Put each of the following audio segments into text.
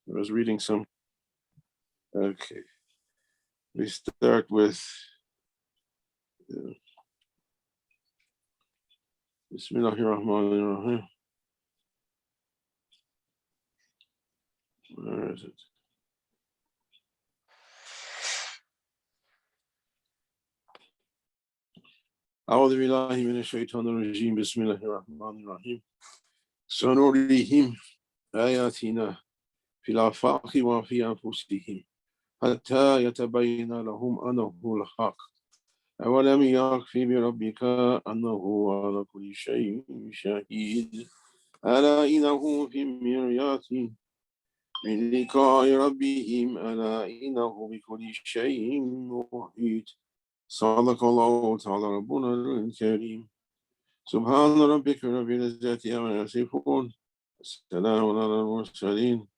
I was reading some. Okay. We start with Bismillahirrahmanirrahim. Where is it? أعوذ بالله من الشيطان الرجيم بسم الله الرحمن الرحيم سنريهم آياتنا في الآفاق وفي أنفسهم حتى يتبين لهم أنه الحق أولم يكفي بربك أنه على كل شيء شهيد ألا إنه في مريات من لقاء ربهم ألا إنه بكل شيء محيط صدق الله تعالى ربنا الكريم سبحان ربك رب العزة عما يصفون السلام على المرسلين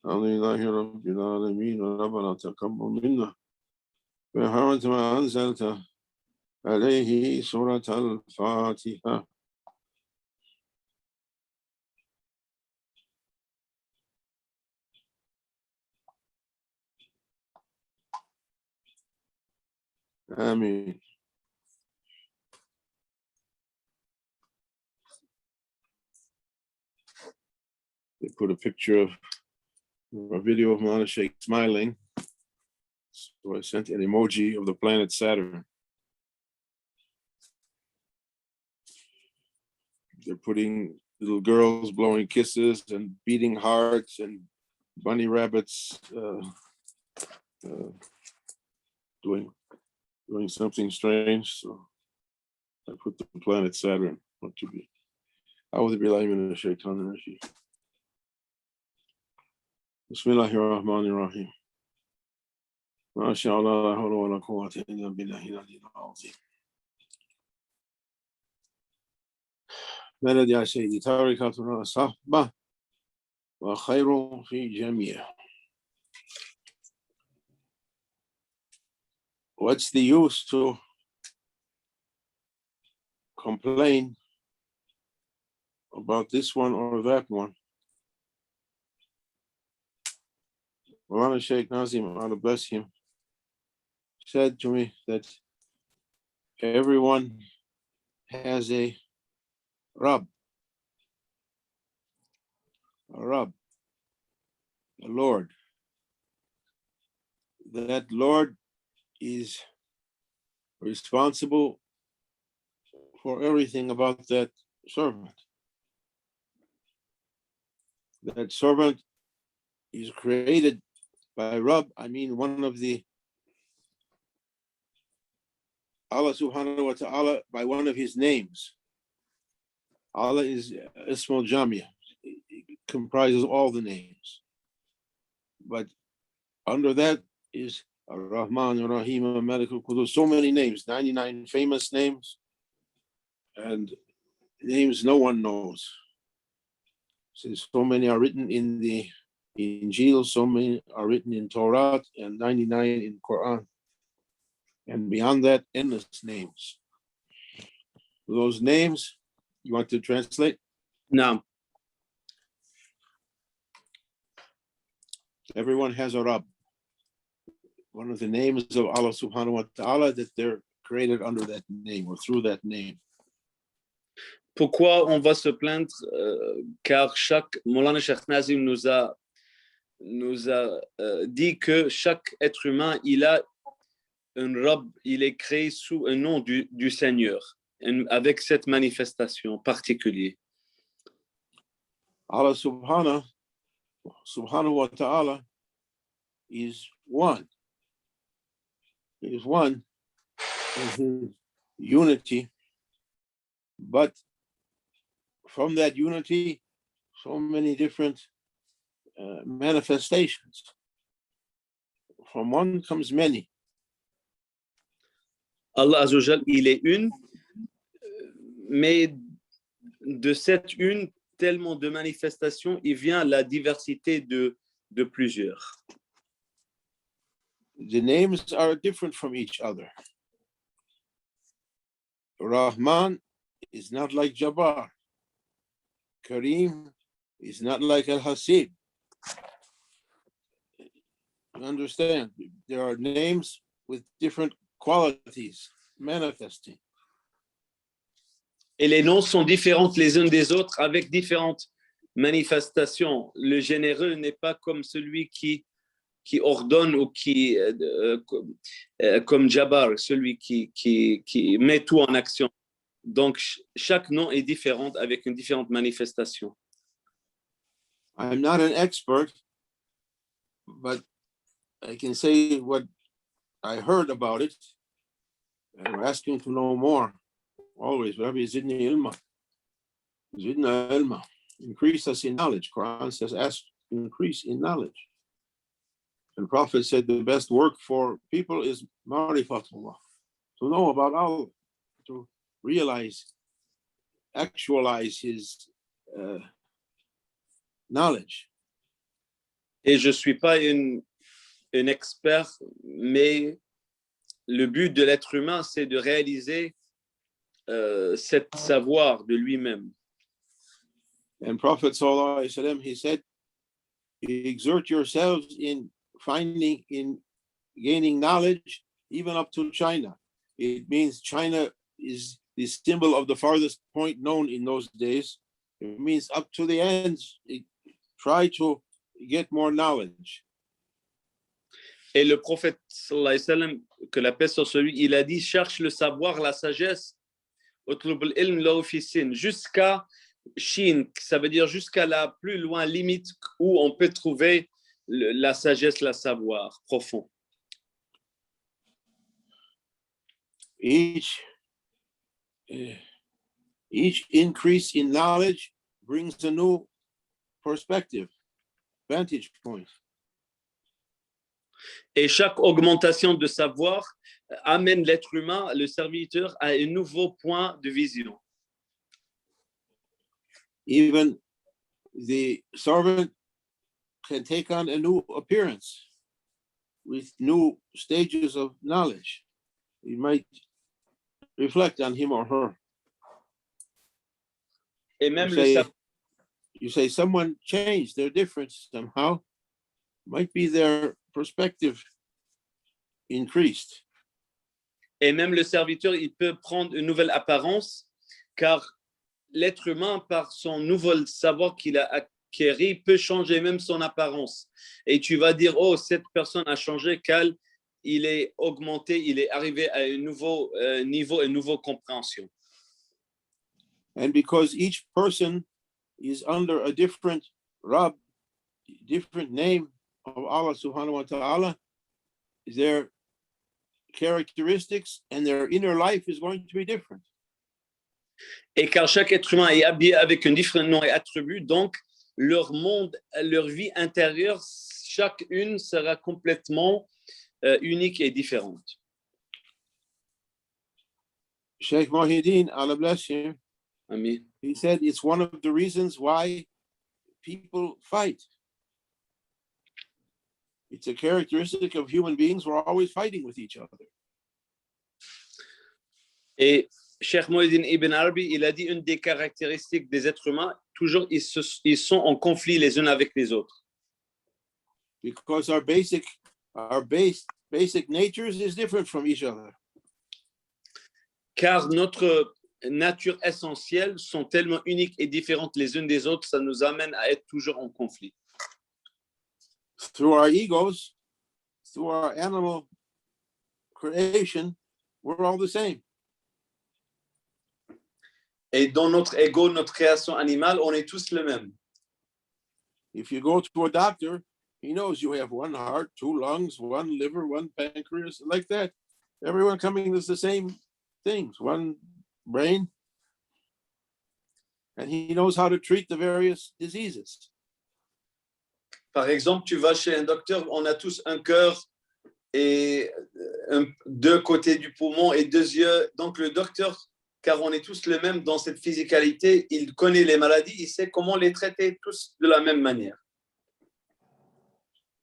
الحمد لله رب العالمين ربنا تقبل منا بحرمة ما أنزلت عليه سورة الفاتحة. آمين. They put a picture of a video of Mona Shaykh smiling. So I sent an emoji of the planet Saturn. They're putting little girls blowing kisses and beating hearts and bunny rabbits doing something strange. So I put the planet Saturn. What to be? أعوذ بالله من الشيطان الرجيم. بسم الله الرحمن الرحيم. ما شاء الله لا حول ولا قوة إلا بالله العلي العظيم. بلد يا سيدي تاركتنا صحبة وخير في جميع. What's the use to complain about this one or that one? Maulana Shaykh Nazim, Allah bless him, said to me that everyone has a Rabb, a Lord. That Lord is responsible for everything about that servant. That servant is created by Rabb, I mean one of the Allah subhanahu wa ta'ala, by one of his names. Allah is Ismul Jamia. It comprises all the names. But under that is Ar-Rahman, Ar-Rahim, Malik al-Qudus, so many names, 99 famous names, and names no one knows. Since so many are written in the Injil, so many are written in Torah, and 99 in Quran. And beyond that, endless names. Those names, you want to translate? No. Everyone has a Rabb. One of the names of Allah subhanahu wa ta'ala, that they're created under that name or through that name. Pourquoi on va se plaindre? Car Maulana Shaykh Nazim nous a dit que chaque être humain, il a un Rabb, il est créé sous un nom du Seigneur, avec cette manifestation particulière. Allah subhanahu wa ta'ala is one. He is one in his unity, but from that unity, so many different manifestations. From one comes many. Allah Azza wa Jal, il est une, mais de cette une, tellement de manifestations, il vient la diversité de plusieurs. The names are different from each other. Rahman is not like Jabbar. Kareem is not like Al-Hasib. understand there are names with different qualities manifesting. Et les noms sont différents les uns des autres avec différentes manifestations. Le généreux n'est pas comme celui qui ordonne ou qui, comme Jabbar, celui qui met tout en action. Donc, chaque nom est différent avec une différente manifestation. I'm not an expert, but I can say what I heard about it. And we're asking to know more. Always, Rabbi Zidni Ilma. Zidna Ilma. Increase us in knowledge. Quran says, ask, increase in knowledge. And Prophet said the best work for people is Marifatullah, to know about Allah, to realize, actualize his knowledge. Et je ne suis pas un expert, mais le but de l'être humain, c'est de réaliser cet savoir de lui-même. And Prophet Sallallahu Alaihi Wasallam, he said, exert yourselves in gaining knowledge, even up to China. It means China is the symbol of the farthest point known in those days. It means up to the ends. Try to get more knowledge. Et le prophète, sallallahu alayhi wa sallam, que la paix soit sur lui, il a dit, cherche le savoir, la sagesse, jusqu'à Chine, ça veut dire jusqu'à la plus loin limite où on peut trouver la sagesse, le savoir profond. Each increase in knowledge brings a new perspective, vantage point. Et chaque augmentation de savoir amène l'être humain, le serviteur, à un nouveau point de vision. Even the servant can take on a new appearance with new stages of knowledge. You might reflect on him or her. Et même you say someone changed, they're different somehow. Might be their perspective increased. Et même le serviteur, il peut prendre une nouvelle apparence, car l'être humain, par son nouveau savoir qu'il a acquis, peut changer même son apparence. Et tu vas dire, oh, cette personne a changé, car il est augmenté, il est arrivé à un nouveau niveau, une nouvelle compréhension. And because each person is under a different Rabb, different name of Allah subhanahu wa ta'ala, their characteristics and their inner life is going to be different. Et car chaque être humain est habillé avec un différent nom et attribut, donc leur monde, leur vie intérieure, chacune sera complètement unique et différente. Shaykh Muhyiddin, Allah bless him, Amen. he said it's one of the reasons why people fight. It's a characteristic of human beings. We're always fighting with each other. Et Shaykh Muhyiddin Ibn Arabi, il a dit une des caractéristiques des êtres humains, toujours ils sont en conflit les uns avec les autres. Because our basic natures is different from each other. Car notre nature essentielle sont tellement uniques et différentes les unes des autres, ça nous amène à être toujours en conflit. Through our egos, through our animal creation, we're all the same. Et dans notre ego, notre création animale, on est tous le même. If you go to a doctor, he knows you have one heart, two lungs, one liver, one pancreas, like that. Everyone coming with the same things, one brain. And he knows how to treat the various diseases. Par exemple, tu vas chez un docteur, on a tous un cœur et deux côtés du poumon et deux yeux. Donc le docteur, car on est tous les mêmes dans cette physicalité, il connaît les maladies, il sait comment les traiter tous de la même manière.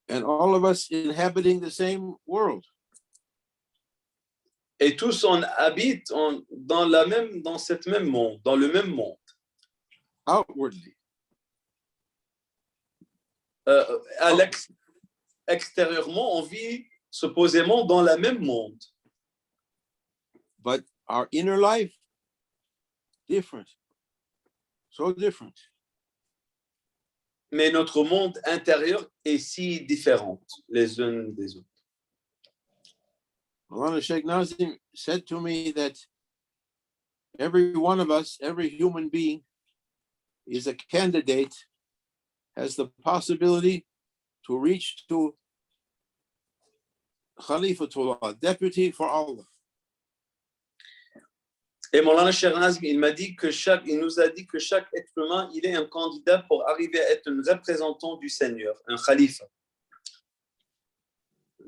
And all of us inhabiting the same world. Et tous on habite dans cette même monde, dans le même monde. Outwardly. extérieurement, on vit supposément dans le même monde. But our inner life, different. So different. Mais notre monde intérieur est si différent les uns des autres. Maulana Sheikh Nazim said to me that every one of us, every human being, is a candidate, has the possibility to reach to Khalifatullah, deputy for Allah. Et Maulana Sheikh Nazim, il nous a dit que chaque être humain, il est un candidat pour arriver à être un représentant du Seigneur, un khalifa.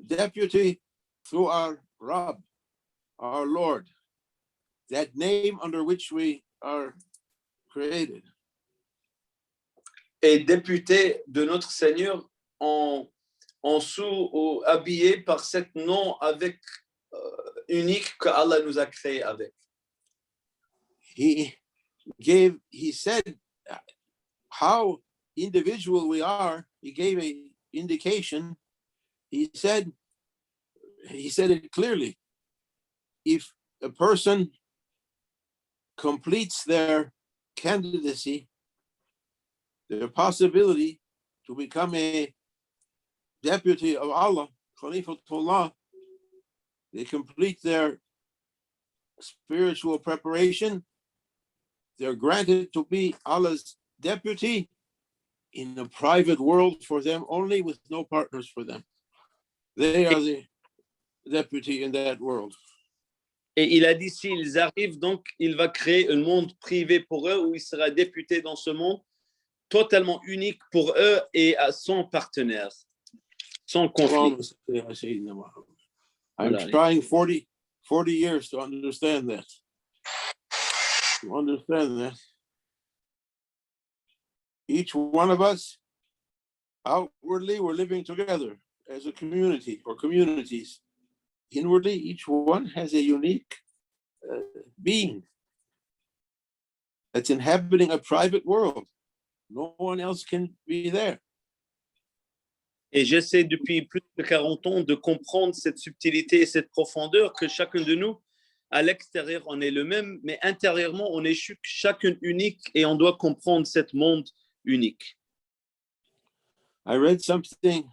Deputy through our Rabb, our Lord, that name under which we are created. Et député de notre Seigneur en sous ou habillé par cet nom avec unique que Allah nous a créé avec. He said how individual we are. He gave an indication. He said it clearly. If a person completes their candidacy, their possibility to become a deputy of Allah, Khalifatullah, they complete their spiritual preparation, they're granted to be Allah's deputy in a private world for them only, with no partners for them. They are the deputy in that world. Et il a dit, s'ils arrivent, donc, il va créer un monde privé pour eux, où il sera député dans ce monde, totalement unique pour eux et à son partenaire, sans conflit. I'm trying 40 years to understand that. To understand that each one of us, outwardly, we're living together as a community or communities. Inwardly, each one has a unique being that's inhabiting a private world. No one else can be there. Et j'essaie depuis plus de 40 ans de comprendre cette subtilité et cette profondeur que chacun de nous, à l'extérieur, on est le même, mais intérieurement, on est chacun unique et on doit comprendre ce monde unique. I read something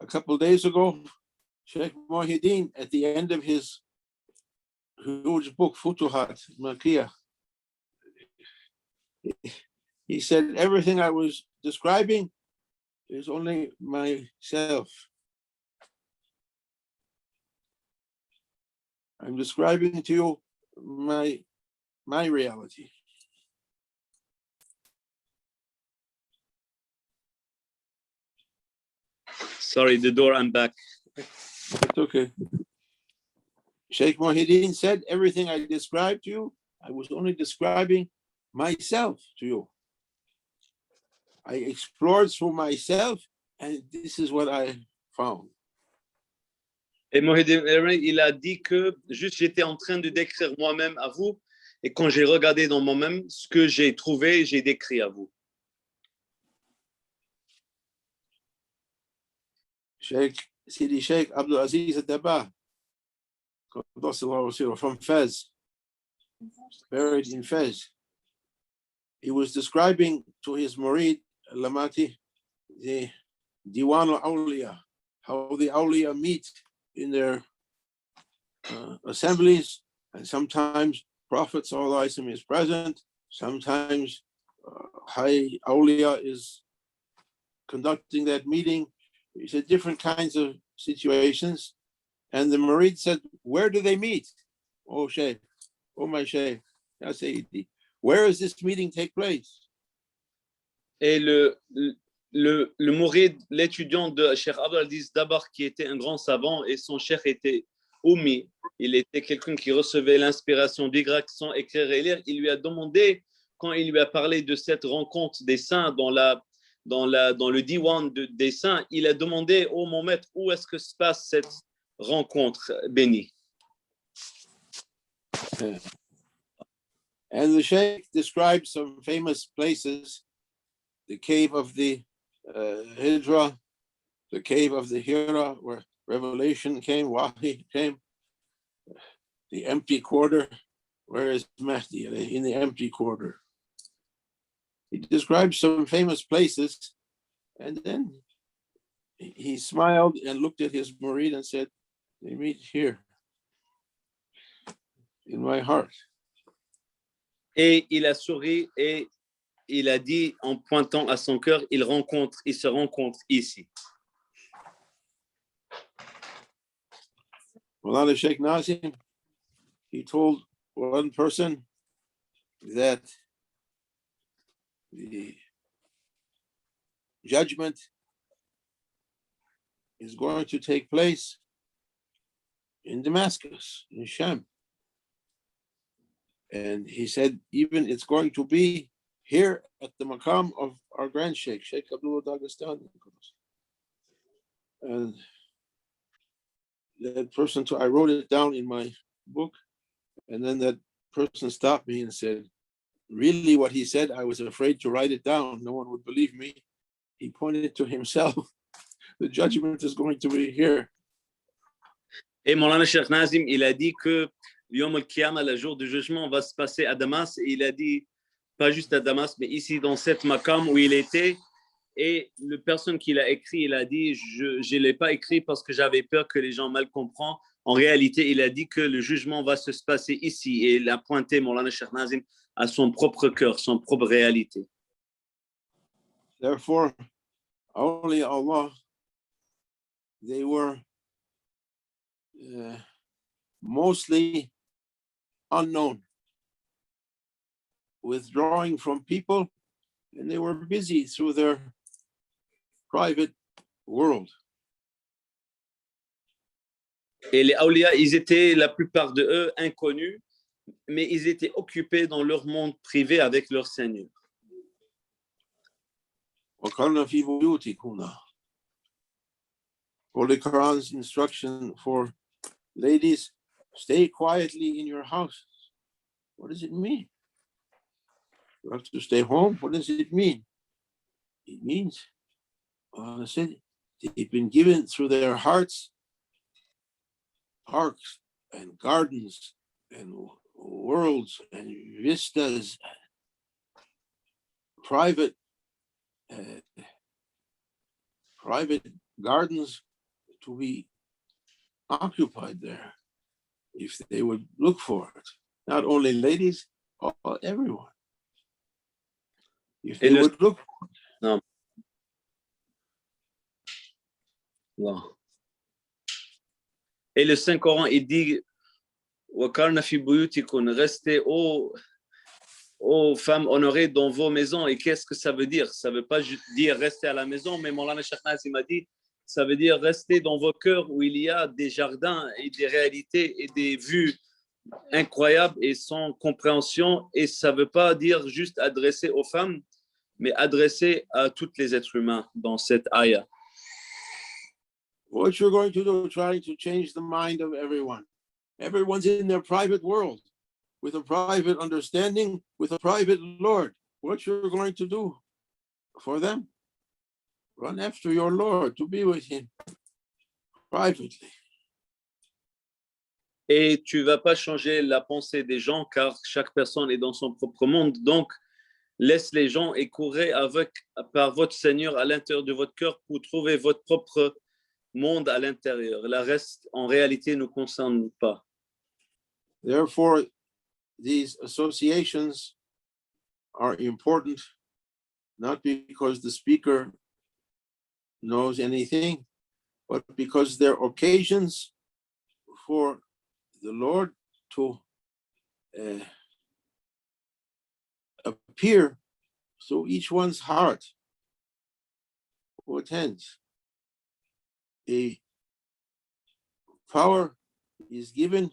a couple of days ago. Shaykh Muhyiddin, at the end of his huge book, Futuhat Makkiyah, he said, everything I was describing is only myself. I'm describing to you my reality. Sorry, the door, I'm back. It's okay. Shaykh Muhyiddin said, everything I described to you, I was only describing myself to you. I explored through myself, and this is what I found. Et Mohidin, il a dit que juste j'étais en train de décrire moi-même à vous, et quand j'ai regardé dans moi-même, ce que j'ai trouvé, j'ai décrit à vous. Sidi Shaykh Abdul Haqq from Fez, buried in Fez. He was describing to his murid Lamati the Diwan al-Awliya, how the Awliya meet in their assemblies, and sometimes Prophet ﷺ is present, sometimes High Awliya is conducting that meeting. He said different kinds of situations. And the murid said, where do they meet? Oh, Shaykh, oh my Shaykh, Ya Sayyidi, where does this meeting take place? Et le mourid, l'étudiant de Shaykh Abdul Haqq d'abord, qui était un grand savant, et son cheikh était Oumi, il était quelqu'un qui recevait l'inspiration du grec sans écrire et lire. Il lui a demandé, quand il lui a parlé de cette rencontre des saints dans le diwan des saints, il a demandé, oh mon maître, où est-ce que se passe cette rencontre bénie? And the Shaykh described some famous places, the cave of the Hijra, the cave of the Hira, where revelation came, Wahi came, the empty quarter. Where is Mahdi? In the empty quarter. He described some famous places, and then he smiled and looked at his murid and said, they meet here, in my heart. Et il a souri et il a dit en pointant à son cœur, ils se rencontrent ici. Mulana Sheikh Nazim, he told one person that the judgment is going to take place in Damascus, in Sham. And he said, even it's going to be here at the maqam of our grand Sheikh, Shaykh Abdul Haqq. And that person, I wrote it down in my book, and then that person stopped me and said, really what he said, I was afraid to write it down. No one would believe me. He pointed to himself. The judgment is going to be here. Et Maulana Shaykh Nazim, il a dit que Yom al-Qiyamah, le jour du jugement, va se passer à Damas. Et il a dit, pas juste à Damas, mais ici dans cette maqam où il était. Et la personne qui l'a écrit, il a dit, je ne l'ai pas écrit parce que j'avais peur que les gens mal comprennent. En réalité, il a dit que le jugement va se passer ici. Et il a pointé Maulana Shaykh Nazim à son propre cœur, son propre réalité. Therefore, only Allah, they were mostly unknown, withdrawing from people, and they were busy through their private world. Et les awliya, ils étaient la plupart de eux inconnus, mais ils étaient occupés dans leur monde privé avec leur Seigneur. وَقَرْنَ فِي بُيُوتِكُنَّ. Holy Quran's instruction for ladies, stay quietly in your house. What does it mean? You have to stay home? What does it mean? It means, I said, they've been given through their hearts parks and gardens and worlds and vistas, private gardens to be occupied there if they would look for it. Not only ladies, everyone. If they would look for it. Non. Wow. Et le Saint-Coran, il dit وَقَرْنَ فِي بُيُوتِكُنَّ, restez aux femmes honorées dans vos maisons. Et qu'est-ce que ça veut dire? Ça ne veut pas juste dire rester à la maison, mais Maulana Shaykh Nazim m'a dit, ça veut dire rester dans vos cœurs où il y a des jardins et des réalités et des vues incroyables et sans compréhension. Et ça ne veut pas dire juste adresser aux femmes, mais adresser à tous les êtres humains dans cette ayah. What you're going to do, trying to change the mind of everyone. Everyone's in their private world, with a private understanding, with a private Lord. What you're going to do for them? Run after your Lord to be with him privately. Et tu ne vas pas changer la pensée des gens car chaque personne est dans son propre monde. Donc, laisse les gens et courez par votre Seigneur à l'intérieur de votre cœur pour trouver votre propre monde à l'intérieur. Le reste, en réalité, ne nous concerne pas. Therefore, these associations are important, not because the speaker knows anything, but because they're occasions for the Lord to appear through each one's heart who attends. A power is given,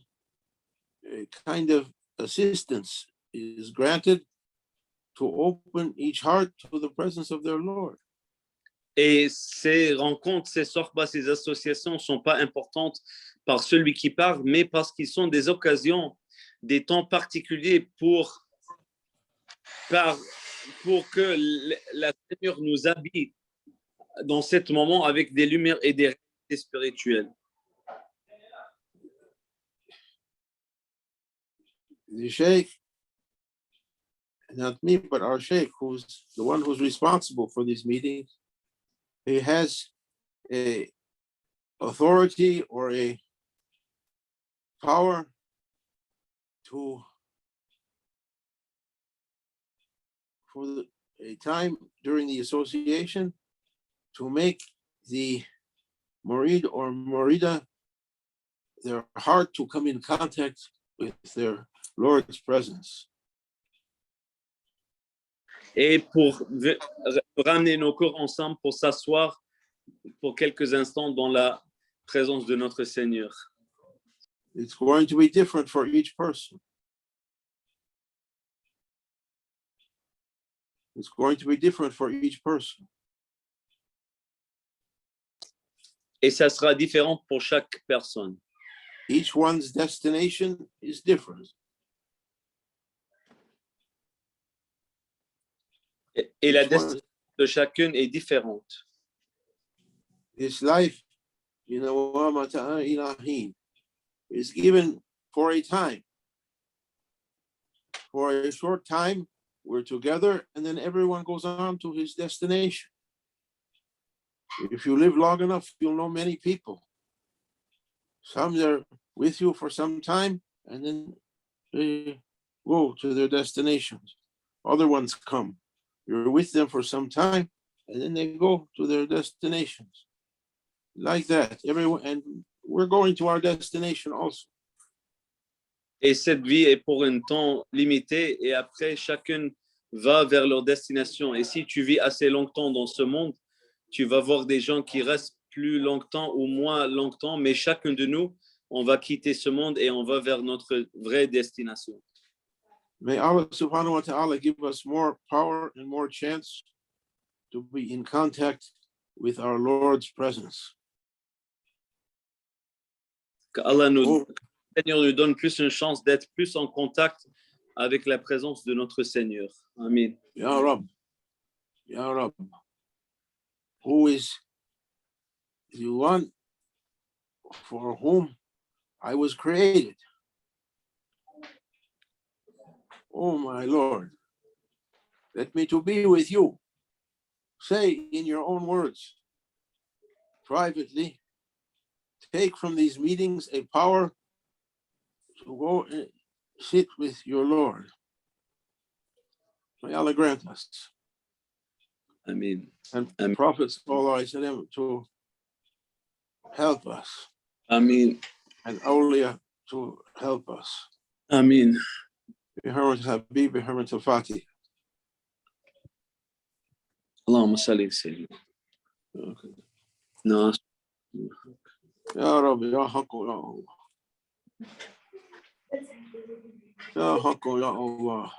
a kind of assistance is granted to open each heart to the presence of their Lord. Et ces rencontres, ces sohbas, ces associations ne sont pas importantes par celui qui parle, mais parce qu'ils sont des occasions, des temps particuliers pour que la Seigneur nous habille dans ce moment avec des lumières et des réalités spirituelles. The Shaykh, not me, but our Shaykh, who's the one who's responsible for these meetings, he has a authority or a power to, for a time during the association, to make the Murid or Murida, their heart to come in contact with their Lord's presence. Et pour ramener nos corps ensemble, pour s'asseoir pour quelques instants dans la présence de notre Seigneur. It's going to be different for each person. It's going to be different for each person. Et ça sera différent pour chaque personne. Each one's destination is different. Et la destination de chacune est différente. This life, ilahin, is given for a time. For a short time, we're together, and then everyone goes on to his destination. If you live long enough, you'll know many people. Some are with you for some time, and then they go to their destinations. Other ones come. You're with them for some time, and then they go to their destinations. Like that, everyone, and we're going to our destination also. Et cette vie est pour un temps limité, et après, chacun va vers leur destination. Et si tu vis assez longtemps dans ce monde, tu vas voir des gens qui restent plus longtemps ou moins longtemps, mais chacun de nous, on va quitter ce monde et on va vers notre vraie destination. May Allah subhanahu wa ta'ala give us more power and more chance to be in contact with our Lord's presence. Que Allah Seigneur nous donne plus une chance d'être plus en contact avec la présence de notre Seigneur. Amen. Ya Rab, Ya Rab, who is the one for whom I was created. Oh my Lord, let me to be with you. Say in your own words, privately, take from these meetings a power to go and sit with your Lord. May Allah grant us. Amen. And Amen. Prophet ﷺ to help us. Amen. And awliya to help us. Amen. بحرمة الحبيب بحرمة الفاتحة. اللهم صل وسلم. نعم. يا رب يا حق يا الله. يا حق يا الله.